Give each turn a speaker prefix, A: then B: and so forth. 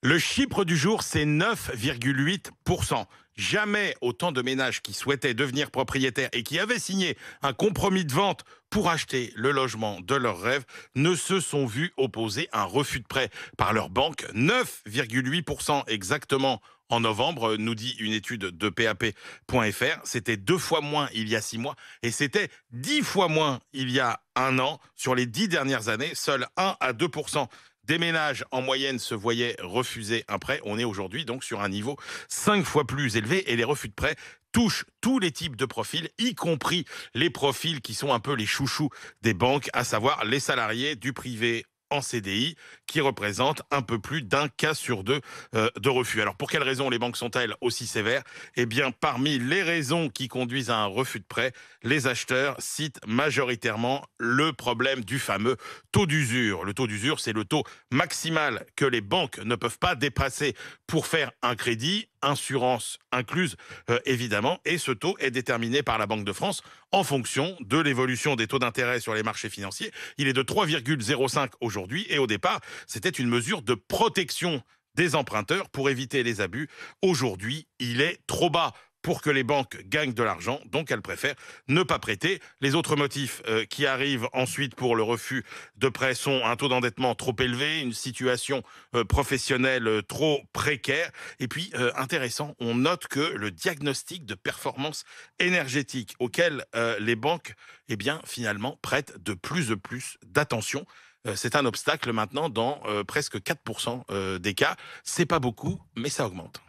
A: Le chiffre du jour, c'est 9,8%. Jamais autant de ménages qui souhaitaient devenir propriétaires et qui avaient signé un compromis de vente pour acheter le logement de leurs rêves ne se sont vus opposer un refus de prêt par leur banque. 9,8% exactement en novembre, nous dit une étude de PAP.fr. C'était 2 fois moins il y a 6 mois et c'était 10 fois moins il y a un an. Sur les 10 dernières années, seuls 1 à 2% des ménages en moyenne se voyaient refuser un prêt. On est aujourd'hui donc sur un niveau 5 fois plus élevé et les refus de prêt touchent tous les types de profils, y compris les profils qui sont un peu les chouchous des banques, à savoir les salariés du privé en CDI, qui représentent un peu plus d'un cas sur deux de refus. Alors pour quelles raisons les banques sont-elles aussi sévères? Eh bien, parmi les raisons qui conduisent à un refus de prêt, les acheteurs citent majoritairement le problème du fameux taux d'usure. Le taux d'usure, c'est le taux maximal que les banques ne peuvent pas dépasser pour faire un crédit, assurance incluse évidemment, et ce taux est déterminé par la Banque de France en fonction de l'évolution des taux d'intérêt sur les marchés financiers. Il est de 3,05 aujourd'hui et au départ, c'était une mesure de protection des emprunteurs pour éviter les abus. Aujourd'hui, il est trop bas pour que les banques gagnent de l'argent, donc elles préfèrent ne pas prêter. Les autres motifs qui arrivent ensuite pour le refus de prêt sont un taux d'endettement trop élevé, une situation professionnelle trop précaire. Et puis, intéressant, on note que le diagnostic de performance énergétique auquel les banques, eh bien, finalement, prêtent de plus en plus d'attention. C'est un obstacle maintenant dans presque 4% des cas. C'est pas beaucoup, mais ça augmente.